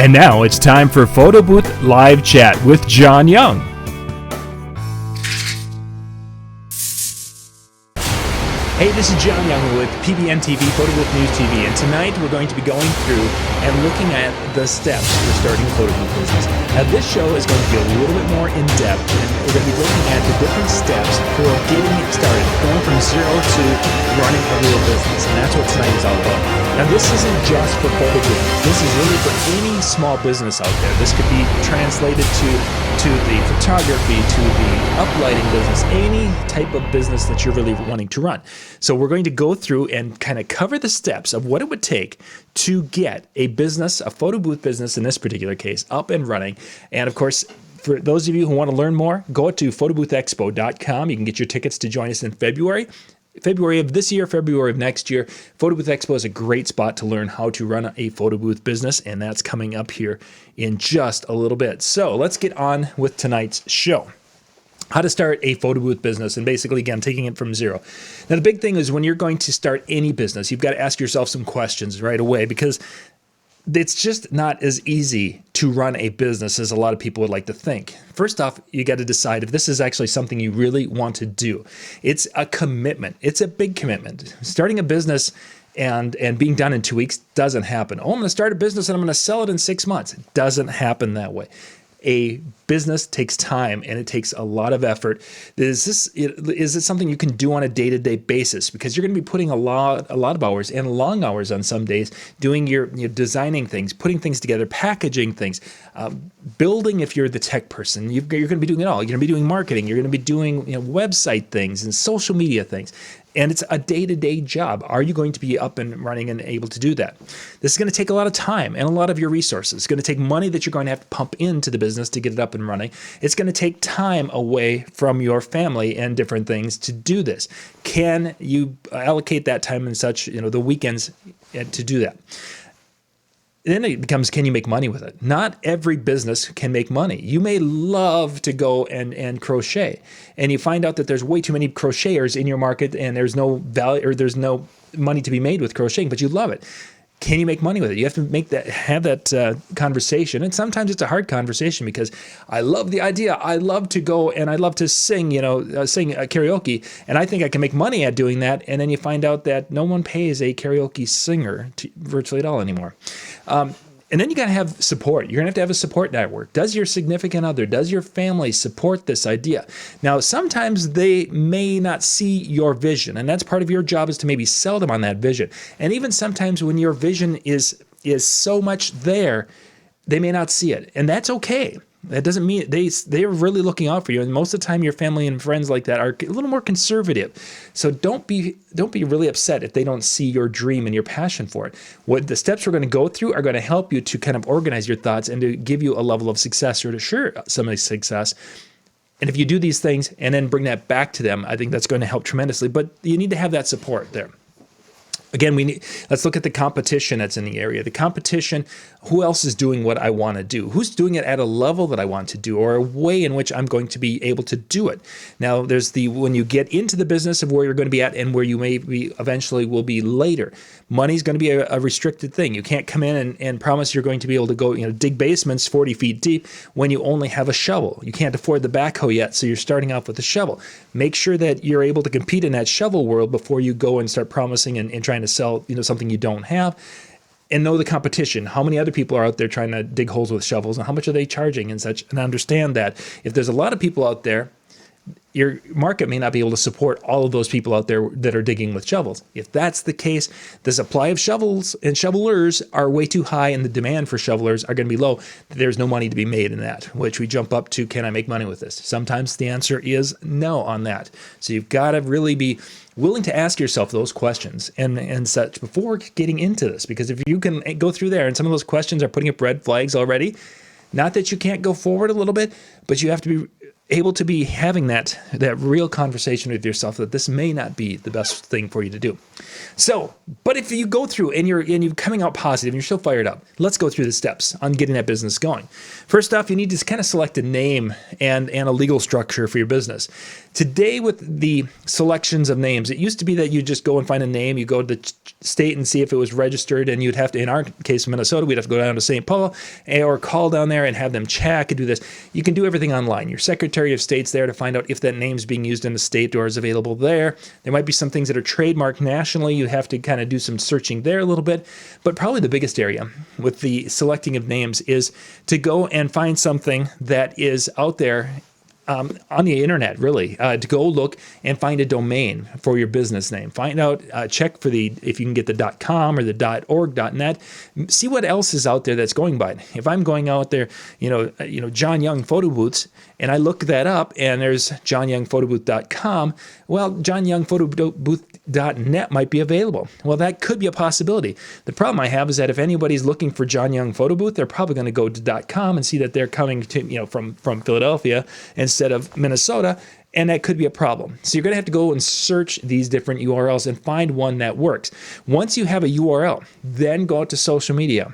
And now it's time for Photo Booth Live Chat with John Young. Hey, this is John Young with DJNTV, Photo Booth News TV, and tonight we're going to be going through and looking at the steps for starting a photo booth business. Now, this show is going to be a little bit more in-depth, and we're going to be looking at the different steps for getting it started, going from zero to running a real business, and that's what tonight is all about. Now, this isn't just for photo booth. This is really for any small business out there. This could be translated to the photography, to the uplighting business, any type of business that you're really wanting to run. So we're going to go through and kind of cover the steps of what it would take to get a business, a photo booth business in this particular case, up and running. And of course, for those of you who want to learn more, go to photoboothexpo.com. You can get your tickets to join us in February of this year, February of next year. Photo Booth Expo is a great spot to learn how to run a photo booth business, and that's coming up here in just a little bit. So let's get on with tonight's show. How to start a photo booth business, and basically, again, taking it from zero. Now, the big thing is when you're going to start any business, you've got to ask yourself some questions right away, because it's just not as easy to run a business as a lot of people would like to think. First off, you got to decide if this is actually something you really want to do. It's a commitment. It's a big commitment. Starting a business and being done in 2 weeks doesn't happen. Oh, I'm going to start a business and I'm going to sell it in 6 months. It doesn't happen that way. A business takes time and it takes a lot of effort. Is it something you can do on a day-to-day basis? Because you're going to be putting a lot of hours and long hours on some days doing your designing things, putting things together, packaging things, building. If you're the tech person, you're going to be doing it all. You're going to be doing marketing. You're going to be doing website things and social media things. And it's a day-to-day job. Are you going to be up and running and able to do that? This is going to take a lot of time and a lot of your resources. It's going to take money that you're going to have to pump into the business to get it up and running. It's going to take time away from your family and different things to do this. Can you allocate that time and such, the weekends to do that? Then it becomes, can you make money with it? Not every business can make money. You may love to go and crochet, and you find out that there's way too many crocheters in your market, and there's no value or there's no money to be made with crocheting, but you love it. Can you make money with it? You have to have that conversation, and sometimes it's a hard conversation because I love the idea. I love to go and I love to sing, sing karaoke, and I think I can make money at doing that. And then you find out that no one pays a karaoke singer virtually at all anymore. And then you got to have support. You're going to have a support network. Does your significant other, does your family support this idea? Now, sometimes they may not see your vision, and that's part of your job is to maybe sell them on that vision. And even sometimes when your vision is so much there, they may not see it, and that's okay. That doesn't mean they're really looking out for you. And most of the time, your family and friends like that are a little more conservative. So don't be really upset if they don't see your dream and your passion for it. What the steps we're going to go through are going to help you to kind of organize your thoughts and to give you a level of success or to assure somebody success. And if you do these things and then bring that back to them, I think that's going to help tremendously. But you need to have that support there. Again, let's look at the competition that's in the area. The competition, who else is doing what I want to do? Who's doing it at a level that I want to do, or a way in which I'm going to be able to do it? Now, there's when you get into the business of where you're going to be at and where you may be eventually will be later. Money's going to be a restricted thing. You can't come in and promise you're going to be able to go, dig basements 40 feet deep when you only have a shovel. You can't afford the backhoe yet, so you're starting off with a shovel. Make sure that you're able to compete in that shovel world before you go and start promising and trying to sell something you don't have. And know the competition. How many other people are out there trying to dig holes with shovels, and how much are they charging and such? And understand that if there's a lot of people out there, your market may not be able to support all of those people out there that are digging with shovels. If that's the case, the supply of shovels and shovelers are way too high, and the demand for shovelers are going to be low. There's no money to be made in that, which we jump up to, can I make money with this? Sometimes the answer is no on that. So you've got to really be willing to ask yourself those questions and such before getting into this, because if you can go through there and some of those questions are putting up red flags already, not that you can't go forward a little bit, but you have to be able to be having that real conversation with yourself that this may not be the best thing for you to do. So, but if you go through and you're coming out positive and you're still fired up, let's go through the steps on getting that business going. First off, you need to kind of select a name and a legal structure for your business. Today, with the selections of names, it used to be that you just go and find a name, you go to the state and see if it was registered, and you'd have to, in our case, Minnesota, we'd have to go down to St. Paul or call down there and have them check and do this. You can do everything online. Your Secretary of State's there to find out if that name's being used in the state or is available there. There might be some things that are trademarked nationally. You have to kind of do some searching there a little bit. But probably the biggest area with the selecting of names is to go and find something that is out there on the internet, really, to go look and find a domain for your business name. Find out, check for if you can get the .com or the .org, .net. See what else is out there that's going by it. If I'm going out there, John Young Photo Booths, and I look that up, and there's johnyoungphotobooth.com. Well, johnyoungphotobooth.net might be available. Well, that could be a possibility. The problem I have is that if anybody's looking for John Young Photo Booth, they're probably going to go to .com and see that they're coming to from Philadelphia instead of Minnesota, and that could be a problem. So you're going to have to go and search these different URLs and find one that works. Once you have a URL, then go out to social media.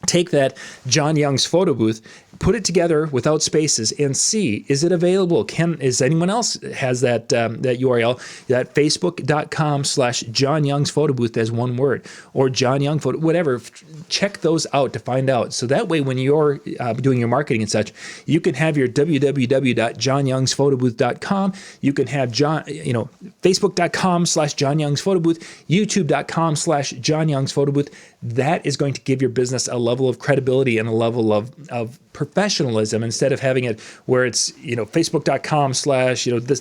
Take that John Young's Photo Booth, put it together without spaces, and see, is it available? Is anyone else has that URL, that facebook.com/John Young's Photo Booth as one word, or John Young Photo, whatever. Check those out to find out. So that way, when you're doing your marketing and such, you can have your www.johnyoungsphotoBooth.com. You can have facebook.com/John Young's Photo Booth, youtube.com/John Young's Photo Booth. That is going to give your business a level of credibility and a level of professionalism, instead of having it where it's facebook.com/ this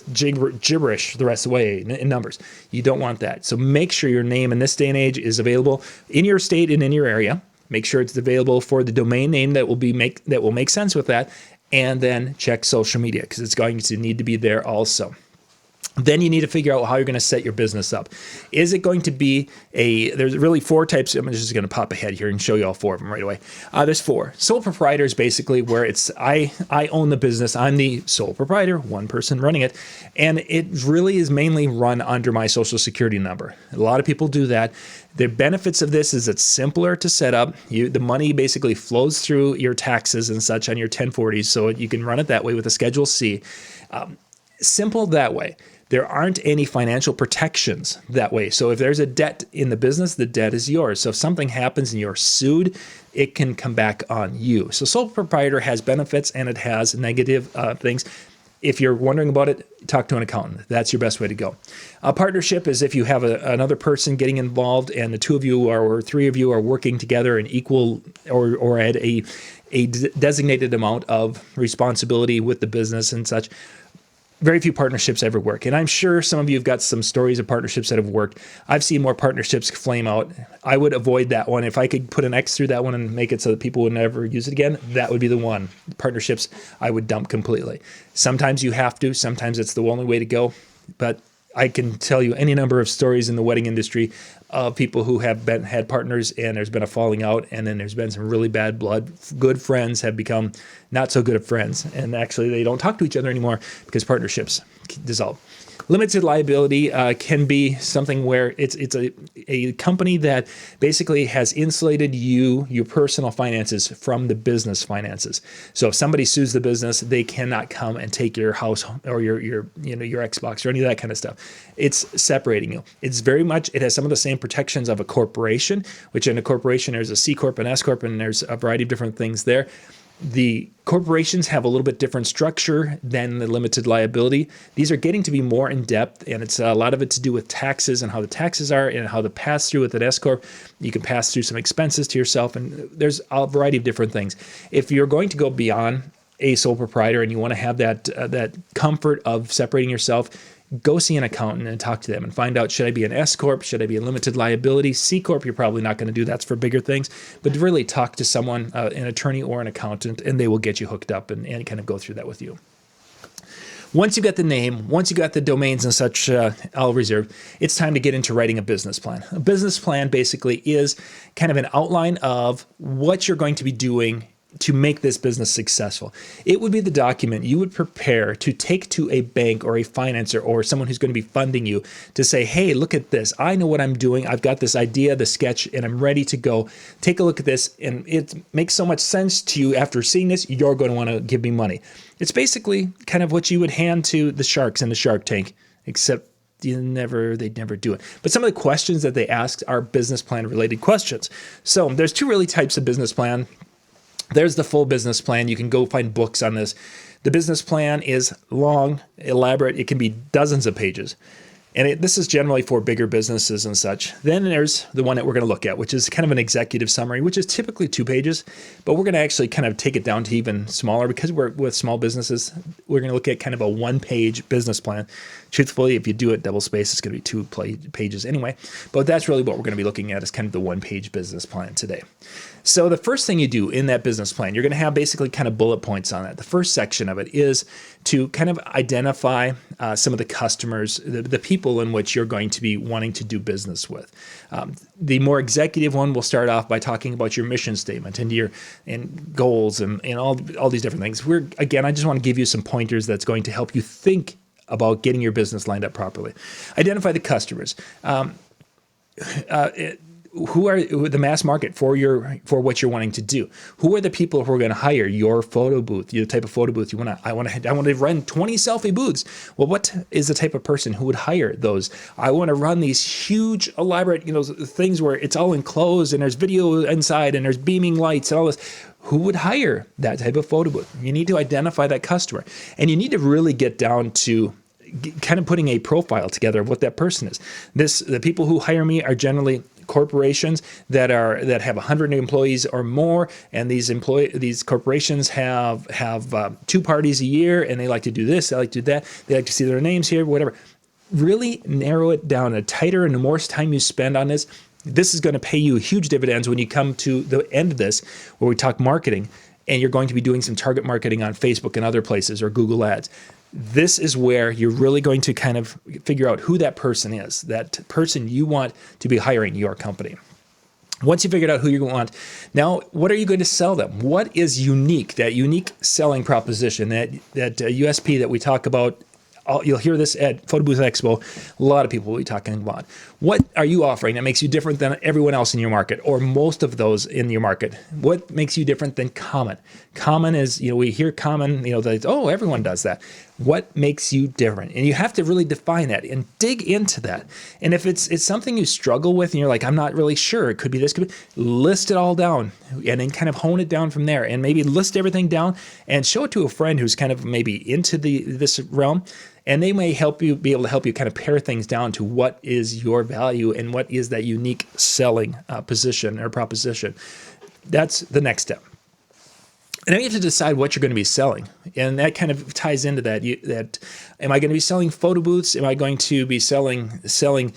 gibberish the rest of the way in numbers. You don't want that. So make sure your name in this day and age is available in your state and in your area. Make sure it's available for the domain name that will make sense with that, and then check social media, because it's going to need to be there also. Then you need to figure out how you're going to set your business up. Is it going to be there's really 4 types. I'm just going to pop ahead here and show you all 4 of them right away. There's 4. Sole proprietor is basically where it's I own the business. I'm the sole proprietor, one person running it. And it really is mainly run under my social security number. A lot of people do that. The benefits of this is it's simpler to set up. The money basically flows through your taxes and such on your 1040s, so you can run it that way with a Schedule C. Simple that way. There aren't any financial protections that way. So if there's a debt in the business, the debt is yours. So if something happens and you're sued, it can come back on you. So sole proprietor has benefits and it has negative things. If you're wondering about it, talk to an accountant. That's your best way to go. A partnership is if you have another person getting involved and the 2 of you or 3 of you are working together in equal or at a designated amount of responsibility with the business and such. Very few partnerships ever work. And I'm sure some of you have got some stories of partnerships that have worked. I've seen more partnerships flame out. I would avoid that one. If I could put an X through that one and make it so that people would never use it again, that would be the one. Partnerships, I would dump completely. Sometimes you have to. Sometimes it's the only way to go. But I can tell you any number of stories in the wedding industry of people who have had partners and there's been a falling out, and then there's been some really bad blood. Good friends have become not so good of friends, and actually they don't talk to each other anymore because partnerships dissolve. Limited liability can be something where it's a company that basically has insulated your personal finances from the business finances. So if somebody sues the business, they cannot come and take your house or your Xbox or any of that kind of stuff. It's separating you. It has some of the same protections of a corporation, which in a corporation there's a C Corp and S Corp, and there's a variety of different things there. The corporations have a little bit different structure than the limited liability. These are getting to be more in depth, and it's a lot of it to do with taxes and how the taxes are and how the pass through with an S Corp. You can pass through some expenses to yourself, and there's a variety of different things. If you're going to go beyond a sole proprietor and you want to have that comfort of separating yourself, go see an accountant and talk to them and find out, should I be an S Corp? Should I be a limited liability? C Corp, you're probably not going to do. That's for bigger things. But really talk to someone, an attorney or an accountant, and they will get you hooked up and kind of go through that with you. Once you got the name, once you got the domains and such all reserved, it's time to get into writing a business plan. A business plan basically is kind of an outline of what you're going to be doing to make this business successful. It would be the document you would prepare to take to a bank or a financer or someone who's going to be funding you to say, hey, look at this. I know what I'm doing. I've got this idea, the sketch, and I'm ready to go. Take a look at this. And it makes so much sense to you after seeing this, you're going to want to give me money. It's basically kind of what you would hand to the sharks in the Shark Tank, except they'd never do it. But some of the questions that they ask are business plan related questions. So there's two really types of business plan. There's the full business plan. You can go find books on this. The business plan is long, elaborate. It can be dozens of pages. And this is generally for bigger businesses and such. Then there's the one that we're going to look at, which is kind of an executive summary, which is typically 2 pages. But we're going to actually kind of take it down to even smaller because we're with small businesses. We're going to look at kind of a 1-page business plan. Truthfully, if you do it double space, it's going to be 2 pages anyway. But that's really what we're going to be looking at is kind of the 1-page business plan today. So the first thing you do in that business plan, you're going to have basically kind of bullet points on it. The first section of it is to kind of identify some of the customers, the people in which you're going to be wanting to do business with. The more executive one will start off by talking about your mission statement and your goals and all these different things. I just want to give you some pointers that's going to help you think about getting your business lined up properly. Identify the customers. Who are the mass market for what you're wanting to do? Who are the people who are going to hire your photo booth, your type of photo booth you want to? I want to run 20 selfie booths. Well, what is the type of person who would hire those? I want to run these huge, elaborate, things where it's all enclosed and there's video inside and there's beaming lights and all this. Who would hire that type of photo booth? You need to identify that customer, and you need to really get down to kind of putting a profile together of what that person is. The people who hire me are generally corporations that have 100 employees or more, and these corporations have 2 parties a year, and they like to do this, they like to do that, they like to see their names here, whatever. Really narrow it down. The tighter and the more time you spend on this is going to pay you huge dividends when you come to the end of this, where we talk marketing, and you're going to be doing some target marketing on Facebook and other places or Google Ads. This is where you're really going to kind of figure out who that person is, that person you want to be hiring your company. Once you figured out who you want, now what are you going to sell them? What is unique, that unique selling proposition, that USP that we talk about? You'll hear this at Photo Booth Expo. A lot of people will be talking about. What are you offering that makes you different than everyone else in your market, or most of those in your market? What makes you different than common? Common is, we hear common, that, oh, everyone does that. What makes you different? And you have to really define that and dig into that. And if it's something you struggle with and you're like, I'm not really sure, it could be this, could be, list it all down and then kind of hone it down from there, and maybe list everything down and show it to a friend who's kind of maybe into this realm. And they may be able to help you kind of pare things down to what is your value and what is that unique selling position or proposition. That's the next step. And then you have to decide what you're going to be selling. And that kind of ties into that. Am I going to be selling photo booths? Am I going to be selling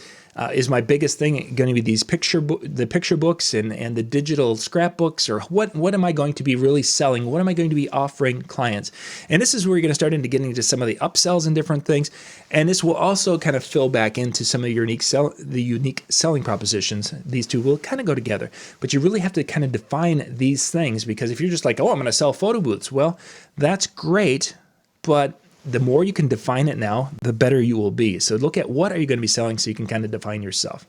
is my biggest thing going to be these the picture books and the digital scrapbooks, or what am I going to be really selling? What am I going to be offering clients? And this is where you're going to start getting into some of the upsells and different things. And this will also kind of fill back into some of your unique selling propositions. These two will kind of go together, but you really have to kind of define these things, because if you're just like, oh, I'm going to sell photo booths, well, that's great, but the more you can define it now, the better you will be. So look at what are you going to be selling so you can kind of define yourself.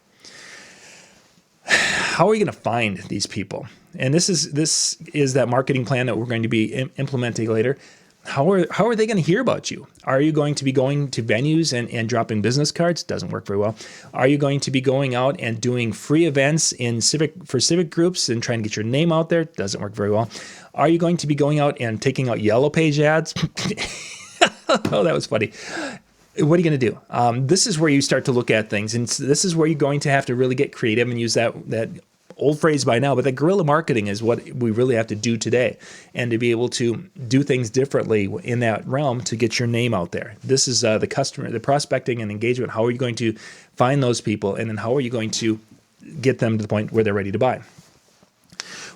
How are you going to find these people? And this is that marketing plan that we're going to be implementing later. How are they going to hear about you? Are you going to be going to venues and dropping business cards? Doesn't work very well. Are you going to be going out and doing free events for civic groups and trying to get your name out there? Doesn't work very well. Are you going to be going out and taking out yellow page ads? Oh, that was funny. What are you going to do? This is where you start to look at things, and this is where you're going to have to really get creative and use that old phrase by now, but that guerrilla marketing is what we really have to do today, and to be able to do things differently in that realm to get your name out there. This is the customer, the prospecting and engagement. How are you going to find those people, and then how are you going to get them to the point where they're ready to buy?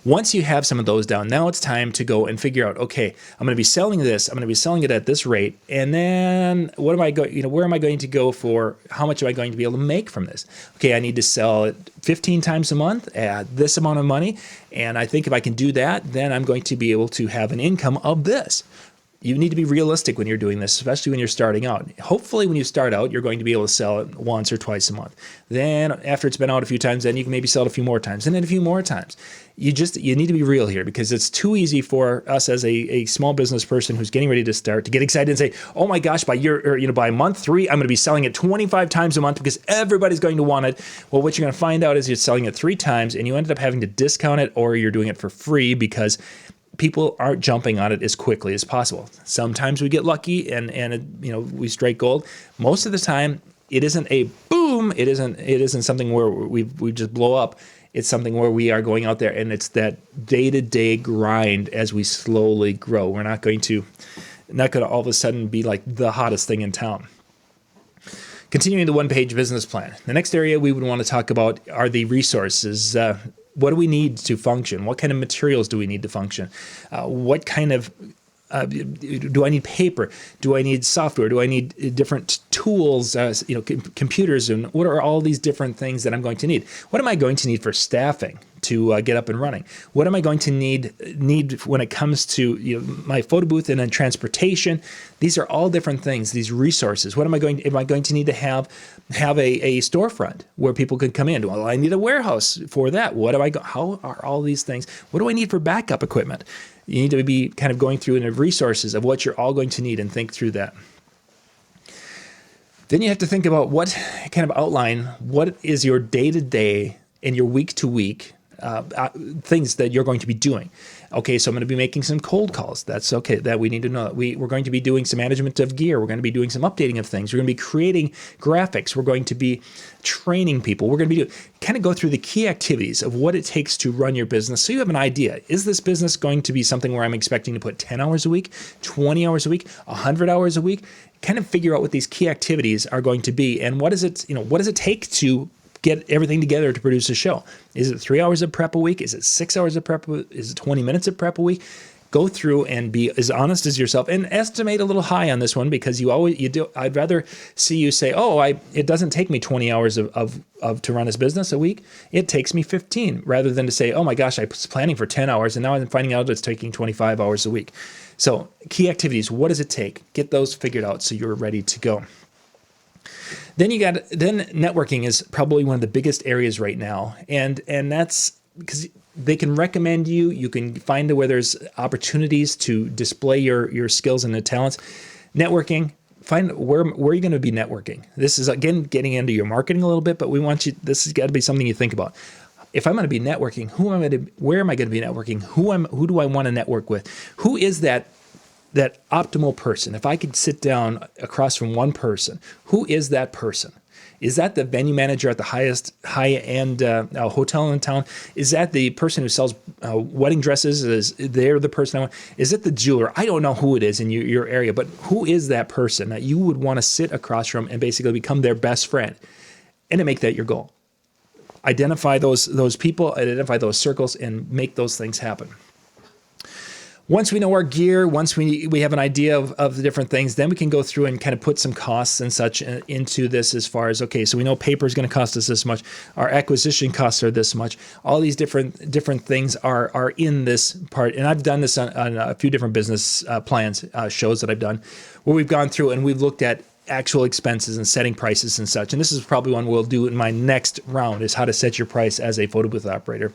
Once you have some of those down, now it's time to go and figure out, okay, I'm going to be selling this, I'm going to be selling it at this rate, and then what am I going, where am I going to go for, how much am I going to be able to make from this? Okay, I need to sell it 15 times a month at this amount of money, and I think if I can do that, then I'm going to be able to have an income of this. You need to be realistic when you're doing this, especially when you're starting out. Hopefully when you start out, you're going to be able to sell it once or twice a month. Then after it's been out a few times, then you can maybe sell it a few more times, and then a few more times. You need to be real here, because it's too easy for us as a small business person who's getting ready to start to get excited and say, oh my gosh, by month 3, I'm going to be selling it 25 times a month because everybody's going to want it. Well, what you're going to find out is you're selling it 3 times and you ended up having to discount it, or you're doing it for free because people aren't jumping on it as quickly as possible. Sometimes we get lucky and we strike gold. Most of the time, it isn't a boom. It isn't something where we just blow up. It's something where we are going out there, and it's that day-to-day grind as we slowly grow. We're not going to all of a sudden be like the hottest thing in town. Continuing the one-page business plan. The next area we would want to talk about are the resources. What do we need to function? What kind of materials do we need to function? What kind of do I need paper? Do I need software? Do I need different tools? Computers, and what are all these different things that I'm going to need? What am I going to need for staffing to get up and running? What am I going to need when it comes to my photo booth and then transportation? These are all different things. These resources. What am I going to need to have a storefront where people could come in? Well, I need a warehouse for that. How are all these things? What do I need for backup equipment? You need to be kind of going through the resources of what you're all going to need and think through that. Then you have to think about what kind of outline, what is your day-to-day and your week-to-week things that you're going to be doing. Okay, so I'm going to be making some cold calls. That's okay. That we need to know. We're going to be doing some management of gear. We're going to be doing some updating of things. We're going to be creating graphics. We're going to be training people. We're going to be kind of go through the key activities of what it takes to run your business, so you have an idea. Is this business going to be something where I'm expecting to put 10 hours a week, 20 hours a week, 100 hours a week? Kind of figure out what these key activities are going to be, and what does it take to get everything together to produce a show. Is it 3 hours of prep a week? Is it 6 hours of prep? Is it 20 minutes of prep a week? Go through and be as honest as yourself, and estimate a little high on this one, because you do. I'd rather see you say, it doesn't take me 20 hours to run this business a week. It takes me 15, rather than to say, oh my gosh, I was planning for 10 hours and now I'm finding out it's taking 25 hours a week. So key activities, what does it take? Get those figured out so you're ready to go. Then networking is probably one of the biggest areas right now, and that's because they can recommend you. You can find where there's opportunities to display your skills and the talents. Networking, find where are you going to be networking. This is again getting into your marketing a little bit, but this has got to be something you think about. If I'm going to be networking, where am I going to be networking? Who do I want to network with? Who is that optimal person? If I could sit down across from one person, who is that person? Is that the venue manager at the high-end hotel in town? Is that the person who sells wedding dresses? Is they're the person I want? Is it the jeweler? I don't know who it is in your area, but who is that person that you would want to sit across from and basically become their best friend, and to make that your goal? Identify those people, identify those circles, and make those things happen. Once we know our gear, once we have an idea of the different things, then we can go through and kind of put some costs and such into this, as far as, okay, so we know paper is going to cost us this much, our acquisition costs are this much, all these different things are in this part. And I've done this on a few different business plans, shows that I've done, where we've gone through and we've looked at actual expenses and setting prices and such. And this is probably one we'll do in my next round, is how to set your price as a photo booth operator.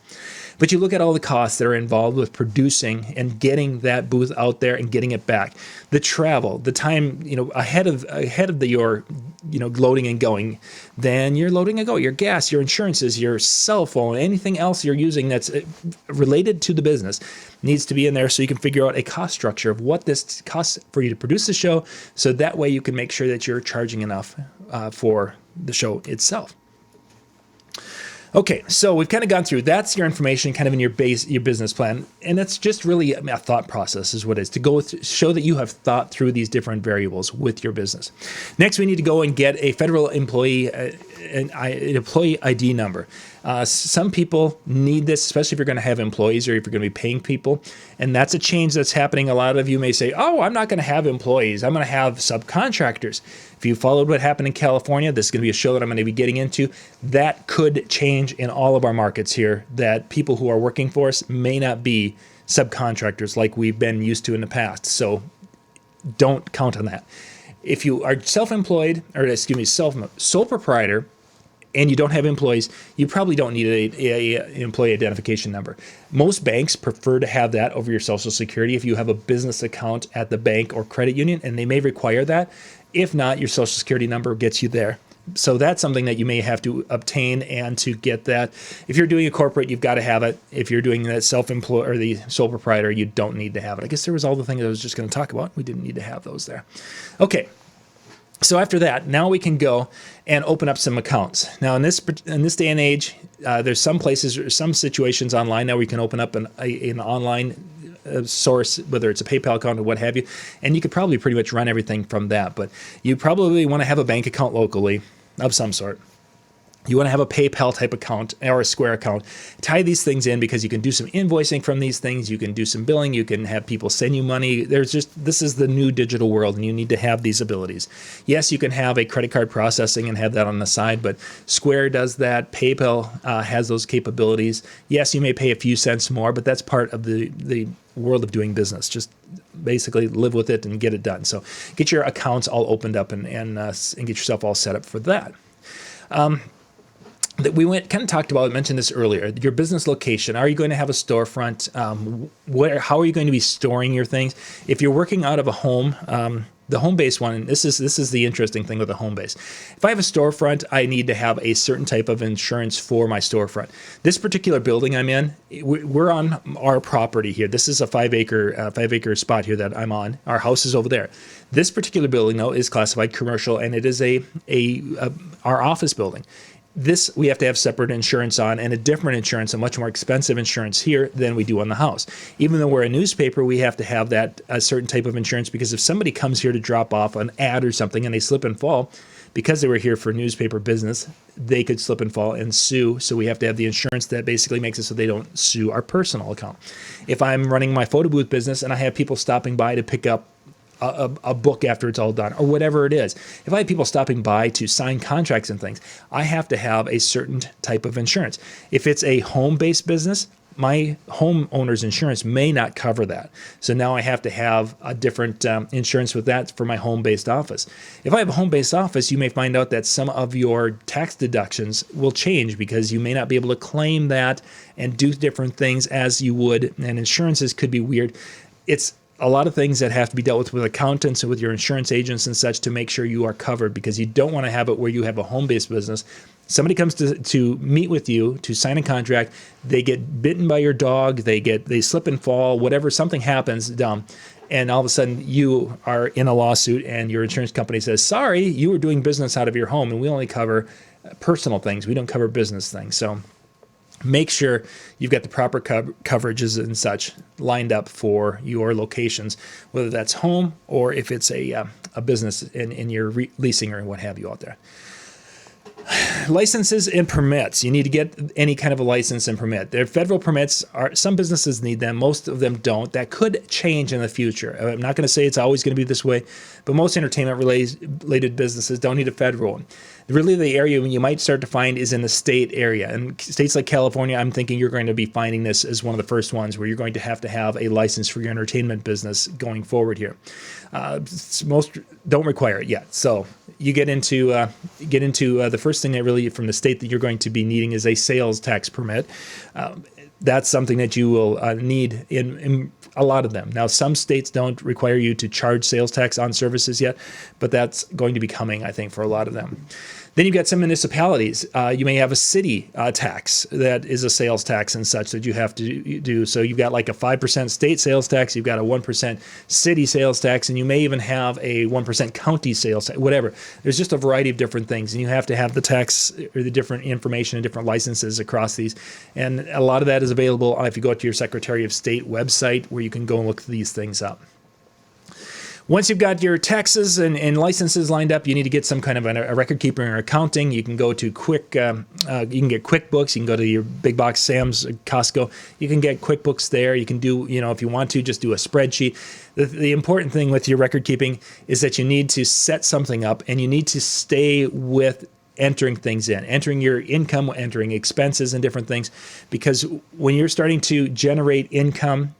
But you look at all the costs that are involved with producing and getting that booth out there and getting it back. The travel, the time, ahead of your loading and going. Then you're loading and go, your gas, your insurances, your cell phone, anything else you're using that's related to the business needs to be in there, so you can figure out a cost structure of what this costs for you to produce the show, so that way you can make sure that you're charging enough for the show itself. Okay, so we've kind of gone through, that's your information kind of in your business plan, and that's just really a thought process is what it is, to go show that you have thought through these different variables with your business. Next, we need to go and get a federal employee ID number. Some people need this, especially if you're going to have employees or if you're going to be paying people. And that's a change that's happening. A lot of you may say, oh, I'm not going to have employees. I'm going to have subcontractors. If you followed what happened in California, this is going to be a show that I'm going to be getting into. That could change in all of our markets here, that people who are working for us may not be subcontractors like we've been used to in the past. So don't count on that. If you are self-employed, or sole proprietor, and you don't have employees, you probably don't need a employee identification number. Most banks prefer to have that over your Social Security if you have a business account at the bank or credit union, and they may require that. If not, your Social Security number gets you there. So that's something that you may have to obtain, and to get that, if you're doing a corporate, you've got to have it. If you're doing that self-employed or the sole proprietor, you don't need to have it. I guess there was all the things I was just going to talk about. We didn't need to have those there. Okay. So after that, now we can go and open up some accounts. Now in this day and age, there's some places or some situations online now where you can open up an online source, whether it's a PayPal account or what have you, and you could probably pretty much run everything from that. But you probably want to have a bank account locally of some sort. You want to have a PayPal type account or a Square account. Tie these things in, because you can do some invoicing from these things. You can do some billing. You can have people send you money. This is the new digital world, and you need to have these abilities. Yes, you can have a credit card processing and have that on the side, but Square does that. PayPal has those capabilities. Yes, you may pay a few cents more, but that's part of the world of doing business. Just basically live with it and get it done. So get your accounts all opened up and get yourself all set up for that. That we kind of talked about, mentioned this earlier, your business location. Are you going to have a storefront? How are you going to be storing your things? If you're working out of a home, the home-based one, and this is the interesting thing with the home-based. If I have a storefront, I need to have a certain type of insurance for my storefront. This particular building I'm in, we're on our property here. This is a 5-acre spot here that I'm on. Our house is over there. This particular building, though, is classified commercial, and it is our office building. This we have to have separate insurance on, and a different insurance, a much more expensive insurance here than we do on the house. Even though we're a newspaper, we have to have a certain type of insurance, because if somebody comes here to drop off an ad or something and they slip and fall, because they were here for newspaper business, they could slip and fall and sue. So we have to have the insurance that basically makes it so they don't sue our personal account. If I'm running my photo booth business and I have people stopping by to pick up a book after it's all done, or whatever it is. If I have people stopping by to sign contracts and things, I have to have a certain type of insurance. If it's a home-based business, my homeowner's insurance may not cover that. So now I have to have a different insurance with that for my home-based office. If I have a home-based office, you may find out that some of your tax deductions will change, because you may not be able to claim that and do different things as you would, and insurances could be weird. It's a lot of things that have to be dealt with accountants and with your insurance agents and such, to make sure you are covered, because you don't want to have it where you have a home-based business. Somebody comes to meet with you to sign a contract, they get bitten by your dog, they slip and fall, whatever, something happens dumb, and all of a sudden you are in a lawsuit, and your insurance company says, sorry, you were doing business out of your home, and we only cover personal things, we don't cover business things. So make sure you've got the proper coverages and such lined up for your locations, whether that's home or if it's a business in your leasing or what have you out there. Licenses and permits. You need to get any kind of a license and permit. Their federal permits some businesses need them, most of them don't. That could change in the future. I'm not going to say it's always going to be this way, but most entertainment related businesses don't need a federal one. Really, the area you might start to find is in the state area. And states like California, I'm thinking you're going to be finding this as one of the first ones where you're going to have a license for your entertainment business going forward here. Most don't require it yet. So you get into the first thing that really from the state that you're going to be needing is a sales tax permit. That's something that you will need in a lot of them. Now, some states don't require you to charge sales tax on services yet, but that's going to be coming, I think, for a lot of them. Then you've got some municipalities. You may have a city tax that is a sales tax and such that you have to do. So you've got like a 5% state sales tax, you've got a 1% city sales tax, and you may even have a 1% county sales tax, whatever. There's just a variety of different things, and you have to have the tax or the different information and different licenses across these. And a lot of that is available if you go to your Secretary of State website, where you can go and look these things up. Once you've got your taxes and licenses lined up, you need to get some kind of a record keeper or accounting. You can go to you can get QuickBooks. You can go to your big box Sam's, Costco. You can get QuickBooks there. You can do, if you want to, just do a spreadsheet. The important thing with your record keeping is that you need to set something up, and you need to stay with entering things in, entering your income, entering expenses and different things, because when you're starting to generate income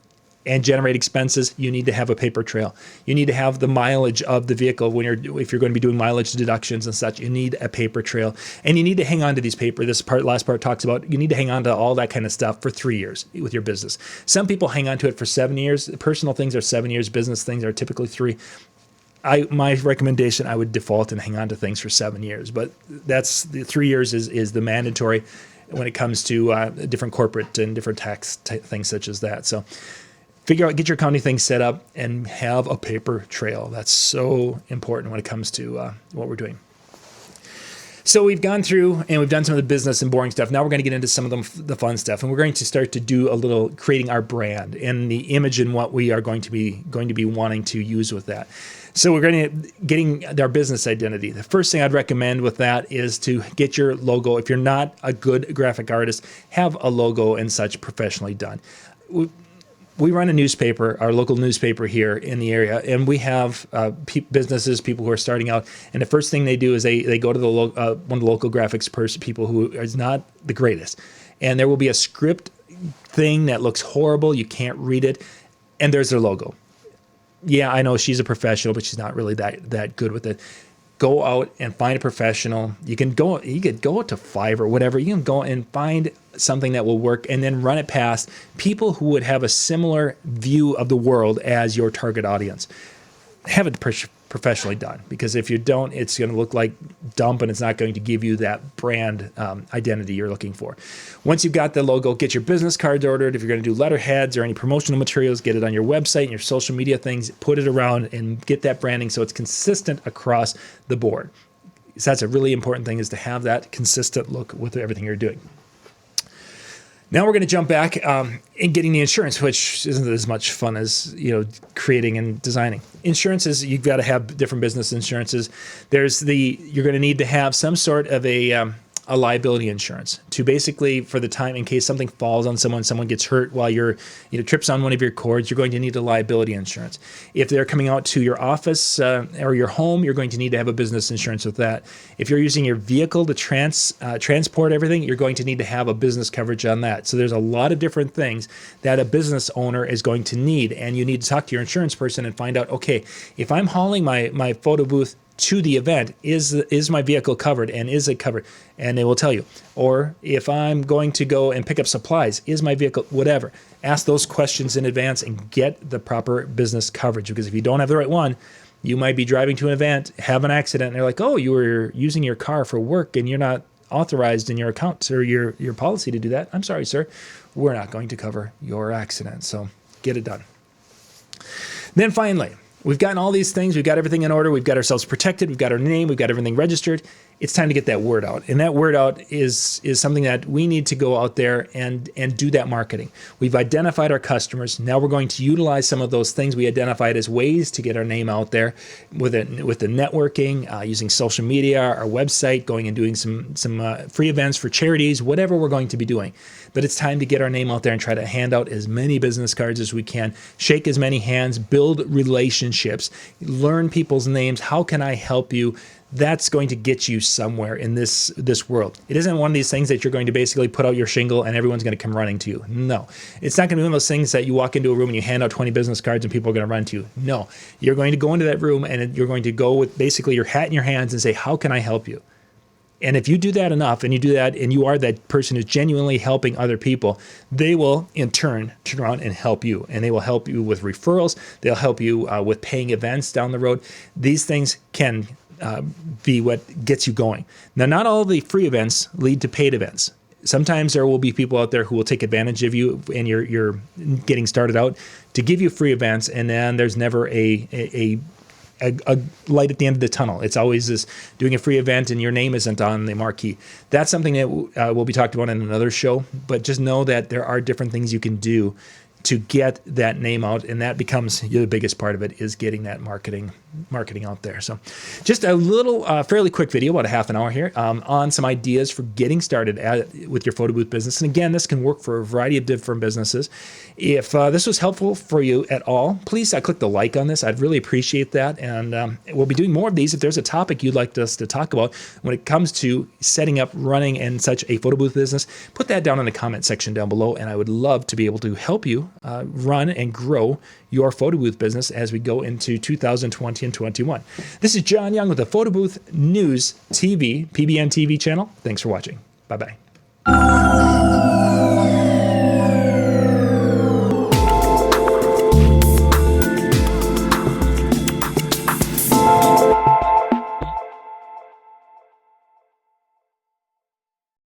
and generate expenses, you need to have a paper trail. You need to have the mileage of the vehicle if you're going to be doing mileage deductions and such. You need a paper trail, and you need to hang on to these paper. Last part talks about you need to hang on to all that kind of stuff for 3 years with your business. Some people hang on to it for 7 years. Personal things are 7 years. Business things are typically 3. My recommendation, I would default and hang on to things for 7 years, but that's the 3 years is the mandatory when it comes to different corporate and different tax things such as that. So get your accounting things set up and have a paper trail. That's so important when it comes to what we're doing. So we've gone through and we've done some of the business and boring stuff. Now we're going to get into some of the fun stuff, and we're going to start to do a little creating our brand and the image and what we are going to be wanting to use with that. So we're going to getting our business identity. The first thing I'd recommend with that is to get your logo. If you're not a good graphic artist, have a logo and such professionally done. We run a newspaper, our local newspaper here in the area, and we have businesses, people who are starting out, and the first thing they do is they go to one of the local graphics people who is not the greatest, and there will be a script thing that looks horrible, you can't read it, and there's their logo. Yeah, I know she's a professional, but she's not really that good with it. Go out and find a professional. You could go to Fiverr or whatever. You can go and find something that will work and then run it past people who would have a similar view of the world as your target audience. Have it professionally done, because if you don't, it's going to look like dump and it's not going to give you that brand identity you're looking for. Once you've got the logo, get your business cards ordered. If you're going to do letterheads or any promotional materials, get it on your website and your social media things, put it around and get that branding so it's consistent across the board. So that's a really important thing, is to have that consistent look with everything you're doing. Now we're going to jump back in getting the insurance, which isn't as much fun as creating and designing. Insurance is, you've got to have different business insurances. You're going to need to have some sort of a liability insurance to basically, for the time in case something falls on someone gets hurt while trips on one of your cords, you're going to need a liability insurance. If they're coming out to your office or your home, you're going to need to have a business insurance with that. If you're using your vehicle to transport everything, you're going to need to have a business coverage on that. So there's a lot of different things that a business owner is going to need, and you need to talk to your insurance person and find out, okay, if I'm hauling my photo booth to the event, is my vehicle covered, and is it covered? And they will tell you. Or if I'm going to go and pick up supplies, is my vehicle, whatever. Ask those questions in advance and get the proper business coverage, because if you don't have the right one, you might be driving to an event, have an accident, and they're like, oh, you were using your car for work and you're not authorized in your account or your policy to do that. I'm sorry, sir. We're not going to cover your accident. So get it done. Then finally, we've gotten all these things. We've got everything in order. We've got ourselves protected. We've got our name. We've got everything registered. It's time to get that word out. And that word out is something that we need to go out there and do that marketing. We've identified our customers. Now we're going to utilize some of those things we identified as ways to get our name out there with the networking, using social media, our website, going and doing some free events for charities, whatever we're going to be doing. But it's time to get our name out there and try to hand out as many business cards as we can, shake as many hands, build relationships, learn people's names. How can I help you? That's going to get you somewhere in this world. It isn't one of these things that you're going to basically put out your shingle and everyone's going to come running to you. No. It's not going to be one of those things that you walk into a room and you hand out 20 business cards and people are going to run to you. No. You're going to go into that room and you're going to go with basically your hat in your hands and say, how can I help you? And if you do that enough, and you do that, and you are that person who's genuinely helping other people, they will in turn turn around and help you. And they will help you with referrals. They'll help you with paying events down the road. These things can be what gets you going. Now, not all the free events lead to paid events. Sometimes there will be people out there who will take advantage of you and you're getting started out to give you free events, and then there's never a light at the end of the tunnel. It's always this doing a free event and your name isn't on the marquee. That's something that will be talked about in another show, but just know that there are different things you can do to get that name out, and that becomes the biggest part of it, is getting that marketing out there. So just a little fairly quick video, about a half an hour here, on some ideas for getting started with your photo booth business. And again, this can work for a variety of different businesses. If this was helpful for you at all, please click the like on this. I'd really appreciate that. And we'll be doing more of these. If there's a topic you'd like us to talk about when it comes to setting up, running, and such a photo booth business, put that down in the comment section down below, and I would love to be able to help you run and grow your photo booth business as we go into 2020 and 21. This is John Young with the Photo Booth News TV, PBN TV channel. Thanks for watching. Bye-bye.